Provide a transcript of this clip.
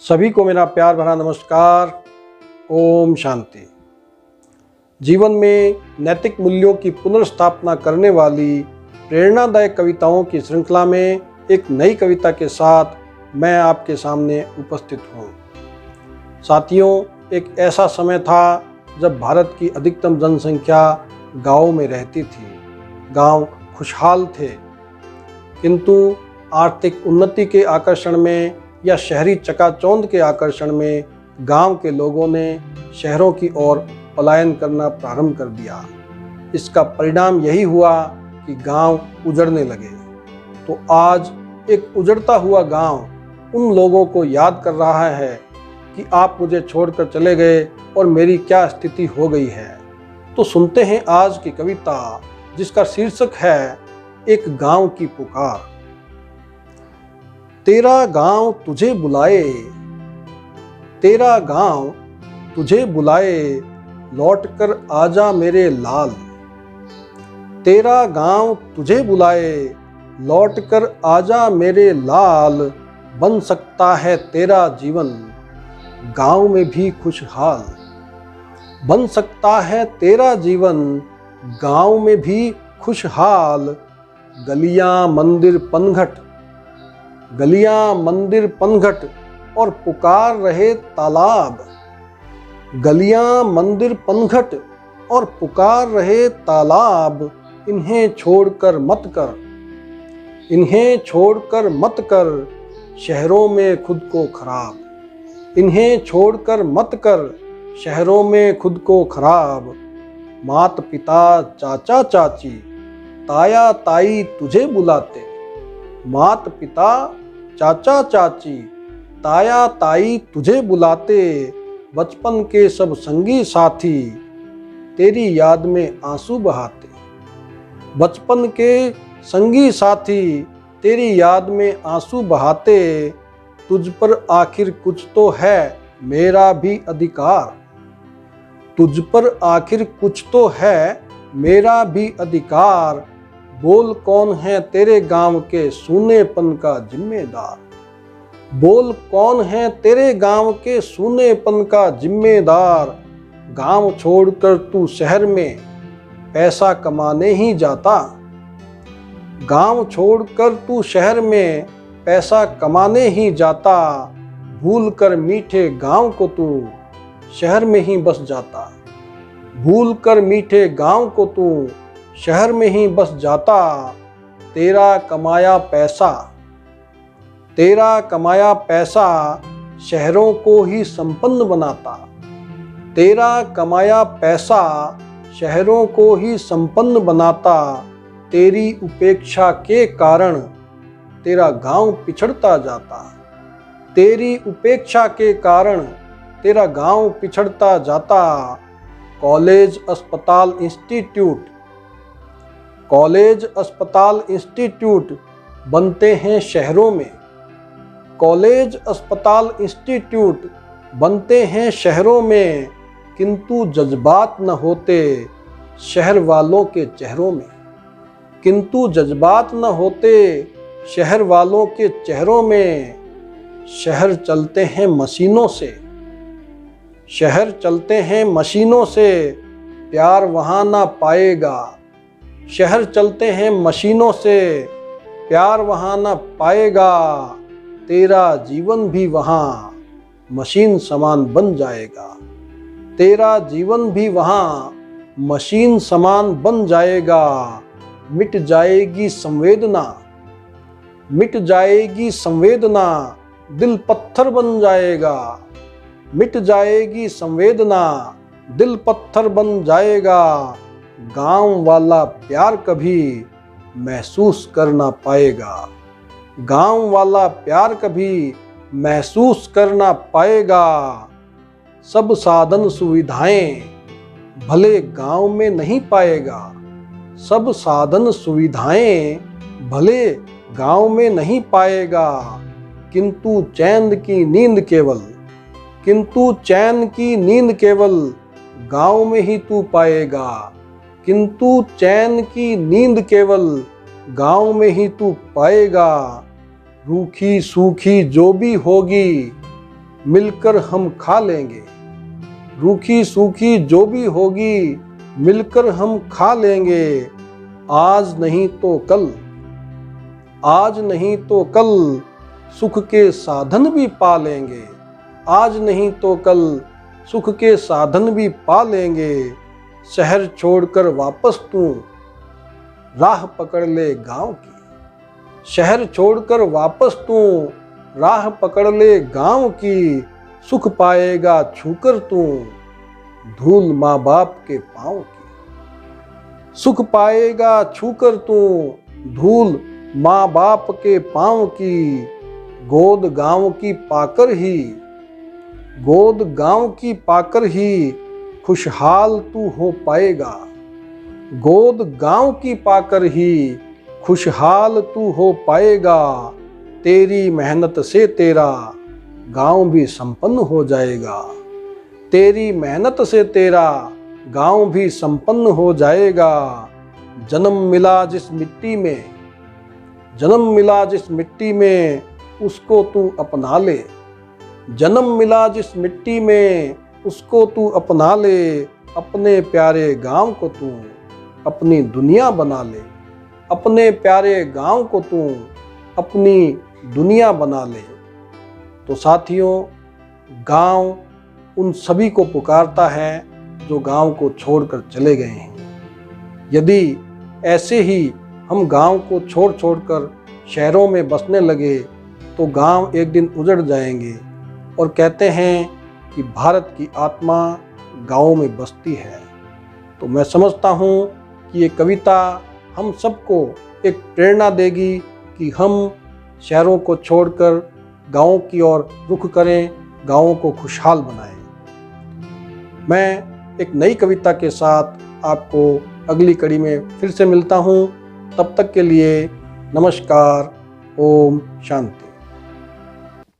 सभी को मेरा प्यार भरा नमस्कार। ओम शांति। जीवन में नैतिक मूल्यों की पुनर्स्थापना करने वाली प्रेरणादायक कविताओं की श्रृंखला में एक नई कविता के साथ मैं आपके सामने उपस्थित हूँ। साथियों, एक ऐसा समय था जब भारत की अधिकतम जनसंख्या गाँव में रहती थी। गांव खुशहाल थे, किंतु आर्थिक उन्नति के आकर्षण में या शहरी चकाचौंध के आकर्षण में गांव के लोगों ने शहरों की ओर पलायन करना प्रारंभ कर दिया। इसका परिणाम यही हुआ कि गांव उजड़ने लगे। तो आज एक उजड़ता हुआ गांव उन लोगों को याद कर रहा है कि आप मुझे छोड़कर चले गए और मेरी क्या स्थिति हो गई है। तो सुनते हैं आज की कविता, जिसका शीर्षक है एक गांव की पुकार। तेरा गांव तुझे बुलाए, तेरा गांव तुझे बुलाए, लौटकर आजा मेरे लाल। तेरा गांव तुझे बुलाए, लौटकर आजा मेरे लाल। बन सकता है तेरा जीवन गांव में भी खुशहाल। बन सकता है तेरा जीवन गांव में भी खुशहाल। गलियां मंदिर पनघट, गलियां मंदिर पनघट और पुकार रहे तालाब। गलियां मंदिर पनघट और पुकार रहे तालाब। इन्हें छोड़कर मत कर, इन्हें छोड़कर मत कर शहरों में खुद को खराब। इन्हें छोड़कर मत कर शहरों में खुद को खराब। माता पिता चाचा चाची ताया ताई तुझे बुलाते। माता पिता चाचा चाची ताया ताई तुझे बुलाते। बचपन के सब संगी साथी तेरी याद में आंसू बहाते। बचपन के संगी साथी तेरी याद में आंसू बहाते। तुझ पर आखिर कुछ तो है मेरा भी अधिकार। तुझ पर आखिर कुछ तो है मेरा भी अधिकार। बोल कौन है तेरे गांव के सूनेपन का जिम्मेदार। बोल कौन है तेरे गांव के सूनेपन का जिम्मेदार। गांव छोड़कर तू शहर में पैसा कमाने ही जाता। गांव छोड़कर तू शहर में पैसा कमाने ही जाता। भूल कर मीठे गांव को तू शहर में ही बस जाता। भूल कर मीठे गांव को तू शहर में ही बस जाता। तेरा कमाया पैसा, तेरा कमाया पैसा शहरों को ही संपन्न बनाता। तेरा कमाया पैसा शहरों को ही संपन्न बनाता। तेरी उपेक्षा के कारण तेरा गांव पिछड़ता जाता। तेरी उपेक्षा के कारण तेरा गांव पिछड़ता जाता। कॉलेज अस्पताल इंस्टीट्यूट, कॉलेज अस्पताल इंस्टीट्यूट बनते हैं शहरों में। कॉलेज अस्पताल इंस्टीट्यूट बनते हैं शहरों में, किंतु जज्बात न होते शहर वालों के चेहरों में। किंतु जज्बात न होते शहर वालों के चेहरों में। शहर चलते हैं मशीनों से, शहर चलते हैं मशीनों से, प्यार वहाँ ना पाएगा। शहर चलते हैं मशीनों से, प्यार वहाँ ना पाएगा। तेरा जीवन भी वहाँ मशीन समान बन जाएगा। तेरा जीवन भी वहाँ मशीन समान बन जाएगा। मिट जाएगी संवेदना, मिट जाएगी संवेदना, दिल पत्थर बन जाएगा। मिट जाएगी संवेदना, दिल पत्थर बन जाएगा। गांव वाला प्यार कभी महसूस कर ना पाएगा। गांव वाला प्यार कभी महसूस कर ना पाएगा। सब साधन सुविधाएं भले गांव में नहीं पाएगा। सब साधन सुविधाएं भले गांव में नहीं पाएगा। किंतु चैन की नींद केवल, किंतु चैन की नींद केवल गांव में ही तू पाएगा। किंतु चैन की नींद केवल गांव में ही तू पाएगा। रूखी सूखी जो भी होगी मिलकर हम खा लेंगे। रूखी सूखी जो भी होगी मिलकर हम खा लेंगे। आज नहीं तो कल, आज नहीं तो कल सुख के साधन भी पा लेंगे। आज नहीं तो कल सुख के साधन भी पा लेंगे। शहर छोड़कर वापस तू राह पकड़ ले गांव की। शहर छोड़कर वापस तू राह पकड़ ले गांव की। सुख पाएगा छूकर तू धूल माँ बाप के पाँव की। सुख पाएगा छूकर तू धूल माँ बाप के पाँव की। गोद गांव की पाकर ही, गोद गांव की पाकर ही खुशहाल तू हो पाएगा। गोद गांव की पाकर ही खुशहाल तू हो पाएगा। तेरी मेहनत से तेरा गांव भी संपन्न हो जाएगा। तेरी मेहनत से तेरा गांव भी संपन्न हो जाएगा। जन्म मिला जिस मिट्टी में, जन्म मिला जिस मिट्टी में उसको तू अपना ले। जन्म मिला जिस मिट्टी में उसको तू अपना ले। अपने प्यारे गांव को तू अपनी दुनिया बना ले। अपने प्यारे गांव को तू अपनी दुनिया बना ले। तो साथियों, गांव उन सभी को पुकारता है जो गांव को छोड़कर चले गए हैं। यदि ऐसे ही हम गांव को छोड़ छोड़कर शहरों में बसने लगे तो गांव एक दिन उजड़ जाएंगे। और कहते हैं कि भारत की आत्मा गांवों में बसती है। तो मैं समझता हूँ कि ये कविता हम सबको एक प्रेरणा देगी कि हम शहरों को छोड़कर गांवों की ओर रुख करें, गांवों को खुशहाल बनाएं। मैं एक नई कविता के साथ आपको अगली कड़ी में फिर से मिलता हूँ। तब तक के लिए नमस्कार। ओम शांति।